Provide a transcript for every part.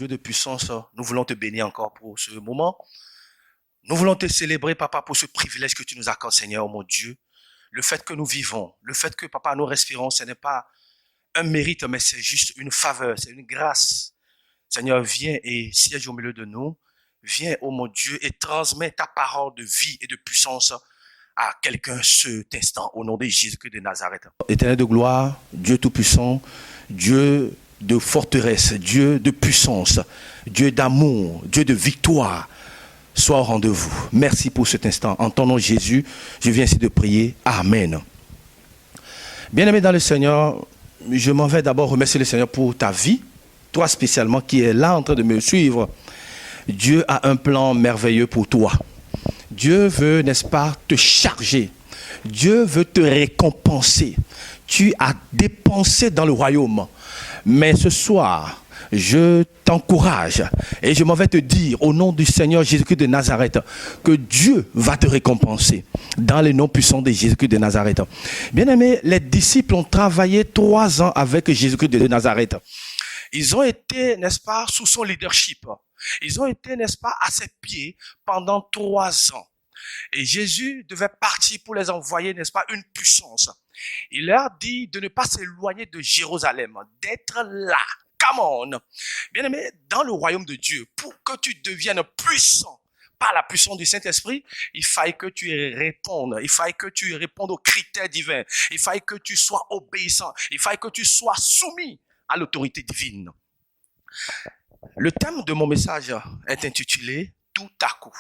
Dieu de puissance, nous voulons te bénir encore pour ce moment. Nous voulons te célébrer, Papa, pour ce privilège que tu nous accordes, Seigneur, mon Dieu. Le fait que nous vivons, le fait que, Papa, nous respirons, ce n'est pas un mérite, mais c'est juste une faveur, c'est une grâce. Seigneur, viens et siège au milieu de nous. Viens, oh mon Dieu, et transmets ta parole de vie et de puissance à quelqu'un cet instant, au nom de Jésus-Christ de Nazareth. Éternel de gloire, Dieu tout-puissant, Dieu de forteresse, Dieu de puissance, Dieu d'amour, Dieu de victoire, sois au rendez-vous. Merci pour cet instant. En ton nom, Jésus, je viens ici de prier. Amen. Bien-aimé dans le Seigneur, je m'en vais d'abord remercier le Seigneur pour ta vie, toi spécialement qui es là en train de me suivre. Dieu a un plan merveilleux pour toi. Dieu veut, n'est-ce pas, te charger. Dieu veut te récompenser. Tu as dépensé dans le royaume. Mais ce soir, je t'encourage et je m'en vais te dire au nom du Seigneur Jésus-Christ de Nazareth que Dieu va te récompenser dans le nom puissant de Jésus-Christ de Nazareth. Bien-aimés, les disciples ont travaillé 3 ans avec Jésus-Christ de Nazareth. Ils ont été, n'est-ce pas, sous son leadership. Ils ont été, n'est-ce pas, à ses pieds pendant 3 ans. Et Jésus devait partir pour les envoyer, n'est-ce pas, une puissance. Il leur dit de ne pas s'éloigner de Jérusalem, d'être là. Come on. Bien aimé, dans le royaume de Dieu, pour que tu deviennes puissant par la puissance du Saint-Esprit, il faille que tu répondes. Il faille que tu répondes aux critères divins. Il faille que tu sois obéissant. Il faille que tu sois soumis à l'autorité divine. Le thème de mon message est intitulé « Tout à coup ».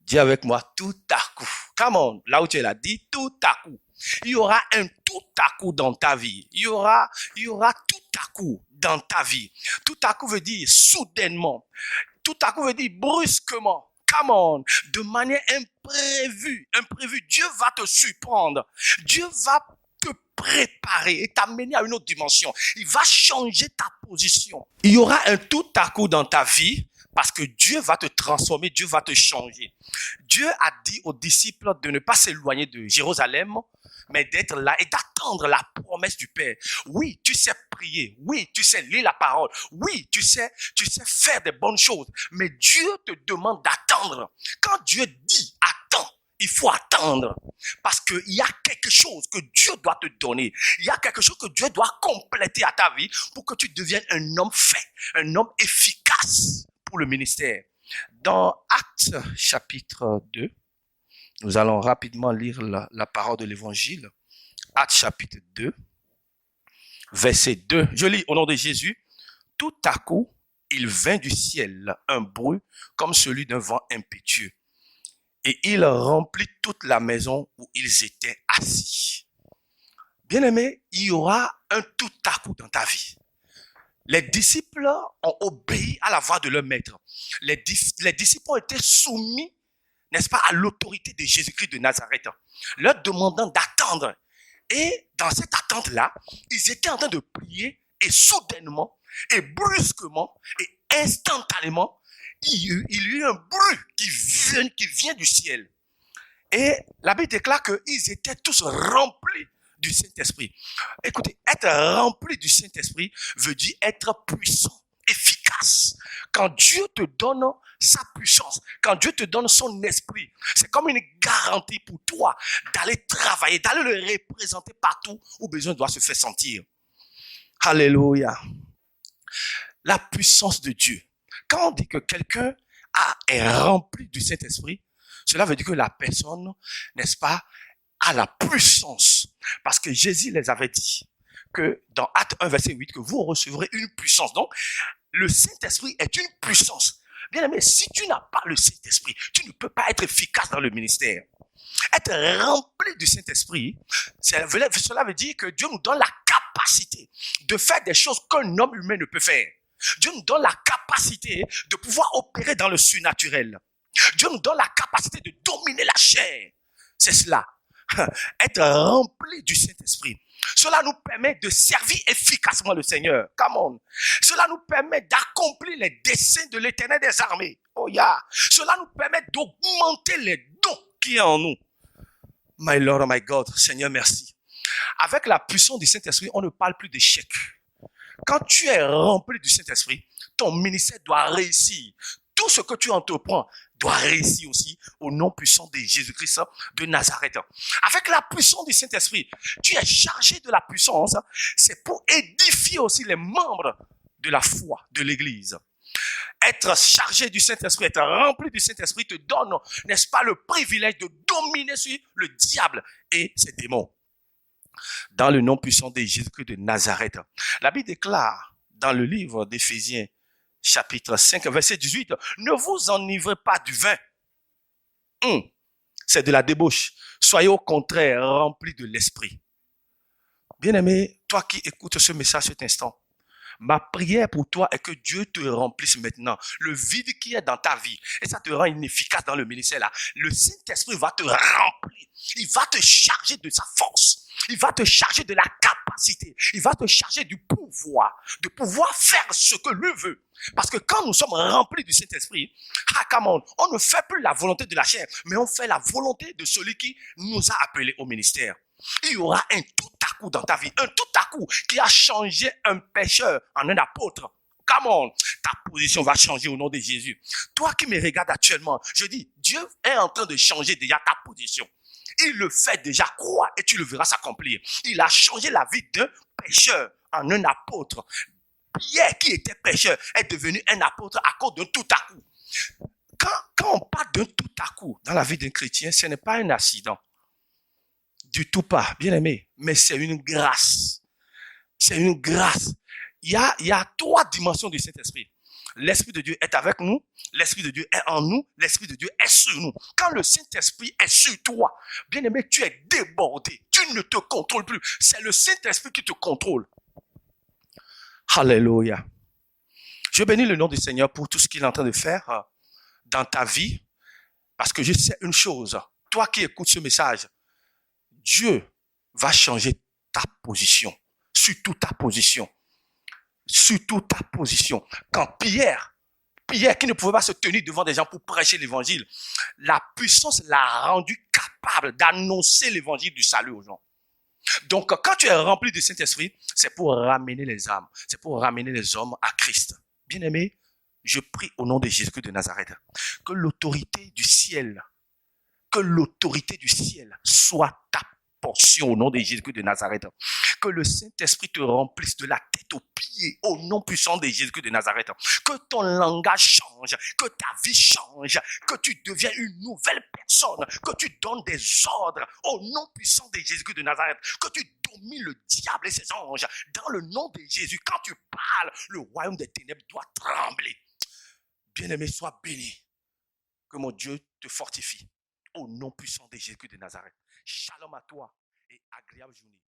Dis avec moi « Tout à coup ». Come on, là où tu es là, dis « Tout à coup ». Il y aura un tout à coup dans ta vie. Il y aura tout à coup dans ta vie. Tout à coup veut dire soudainement. Tout à coup veut dire brusquement. Come on, de manière imprévue. Dieu va te surprendre. Dieu va te préparer et t'amener à une autre dimension. Il va changer ta position. Il y aura un tout à coup dans ta vie parce que Dieu va te transformer, Dieu va te changer. Dieu a dit aux disciples de ne pas s'éloigner de Jérusalem, mais d'être là et d'attendre la promesse du Père. Oui, tu sais prier. Oui, tu sais lire la parole. Oui, tu sais faire des bonnes choses. Mais Dieu te demande d'attendre. Quand Dieu dit attends, il faut attendre. Parce qu'il y a quelque chose que Dieu doit te donner. Il y a quelque chose que Dieu doit compléter à ta vie pour que tu deviennes un homme fait, un homme efficace pour le ministère. Dans Actes chapitre 2, nous allons rapidement lire la parole de l'évangile. Actes chapitre 2, verset 2. Je lis au nom de Jésus. Tout à coup, il vint du ciel un bruit comme celui d'un vent impétueux. Et il remplit toute la maison où ils étaient assis. Bien-aimé, il y aura un tout à coup dans ta vie. Les disciples ont obéi à la voix de leur maître. Les disciples ont été soumis, n'est-ce pas, à l'autorité de Jésus-Christ de Nazareth, leur demandant d'attendre. Et dans cette attente-là, ils étaient en train de prier et soudainement et brusquement et instantanément, il y a eu un bruit qui vient du ciel. Et la Bible déclare qu'ils étaient tous remplis du Saint-Esprit. Écoutez, être rempli du Saint-Esprit veut dire être puissant, efficace. Quand Dieu te donne sa puissance, quand Dieu te donne son esprit, c'est comme une garantie pour toi d'aller travailler, d'aller le représenter partout où besoin doit se faire sentir. Alléluia. La puissance de Dieu. Quand on dit que quelqu'un est rempli du Saint-Esprit, cela veut dire que la personne, n'est-ce pas, a la puissance. Parce que Jésus les avait dit que dans Acte 1, verset 8, que vous recevrez une puissance. Donc, le Saint-Esprit est une puissance. Bien aimé, si tu n'as pas le Saint-Esprit, tu ne peux pas être efficace dans le ministère. Être rempli du Saint-Esprit, cela veut dire que Dieu nous donne la capacité de faire des choses qu'un homme humain ne peut faire. Dieu nous donne la capacité de pouvoir opérer dans le surnaturel. Dieu nous donne la capacité de dominer la chair. C'est cela. Être rempli du Saint-Esprit. Cela nous permet de servir efficacement le Seigneur. Come on. Cela nous permet d'accomplir les desseins de l'Éternel des armées. Oh yeah. Cela nous permet d'augmenter les dons qui est en nous. My Lord, my God, Seigneur, merci. Avec la puissance du Saint-Esprit, on ne parle plus d'échec. Quand tu es rempli du Saint-Esprit, ton ministère doit réussir. Tout ce que tu entreprends doit réussir aussi au nom puissant de Jésus-Christ de Nazareth. Avec la puissance du Saint-Esprit, tu es chargé de la puissance. C'est pour édifier aussi les membres de la foi de l'Église. Être chargé du Saint-Esprit, être rempli du Saint-Esprit te donne, n'est-ce pas, le privilège de dominer sur le diable et ses démons. Dans le nom puissant de Jésus-Christ de Nazareth. La Bible déclare dans le livre d'Éphésiens, chapitre 5, verset 18, ne vous enivrez pas du vin. C'est de la débauche. Soyez au contraire remplis de l'esprit. Bien-aimé, toi qui écoutes ce message cet instant, ma prière pour toi est que Dieu te remplisse maintenant. Le vide qui est dans ta vie, et ça te rend inefficace dans le ministère là. Le Saint-Esprit va te remplir. Il va te charger de sa force. Il va te charger de la capacité. Il va te charger du pouvoir. De pouvoir faire ce que lui veut. Parce que quand nous sommes remplis du Saint-Esprit, on ne fait plus la volonté de la chair, mais on fait la volonté de celui qui nous a appelés au ministère. Il y aura un tout à coup dans ta vie, un tout à coup qui a changé un pécheur en un apôtre. Come on, ta position va changer au nom de Jésus. Toi qui me regardes actuellement, je dis, Dieu est en train de changer déjà ta position. Il le fait déjà, crois et tu le verras s'accomplir. Il a changé la vie d'un pécheur en un apôtre. Pierre qui était pécheur est devenu un apôtre à cause d'un tout à coup. Quand on parle d'un tout à coup dans la vie d'un chrétien, ce n'est pas un accident. Du tout pas, bien aimé, mais c'est une grâce. C'est une grâce. Il y a 3 dimensions du Saint-Esprit. L'Esprit de Dieu est avec nous, l'Esprit de Dieu est en nous, l'Esprit de Dieu est sur nous. Quand le Saint-Esprit est sur toi, bien aimé, tu es débordé, tu ne te contrôles plus. C'est le Saint-Esprit qui te contrôle. Alléluia. Je bénis le nom du Seigneur pour tout ce qu'il est en train de faire dans ta vie, parce que je sais une chose, toi qui écoutes ce message, Dieu va changer ta position, surtout ta position. Surtout ta position. Quand Pierre qui ne pouvait pas se tenir devant des gens pour prêcher l'évangile, la puissance l'a rendu capable d'annoncer l'évangile du salut aux gens. Donc, quand tu es rempli du Saint-Esprit, c'est pour ramener les âmes, c'est pour ramener les hommes à Christ. Bien-aimé, je prie au nom de Jésus-Christ de Nazareth, que l'autorité du ciel soit ta portion au nom de Jésus-Christ de Nazareth. Que le Saint-Esprit te remplisse de la tête aux pieds au nom puissant de Jésus-Christ de Nazareth. Que ton langage change, que ta vie change, que tu deviens une nouvelle personne, que tu donnes des ordres au nom puissant de Jésus-Christ de Nazareth, que tu domines le diable et ses anges. Dans le nom de Jésus, quand tu parles, le royaume des ténèbres doit trembler. Bien-aimé, sois béni. Que mon Dieu te fortifie. Au nom puissant de Jésus de Nazareth. Shalom à toi et agréable journée.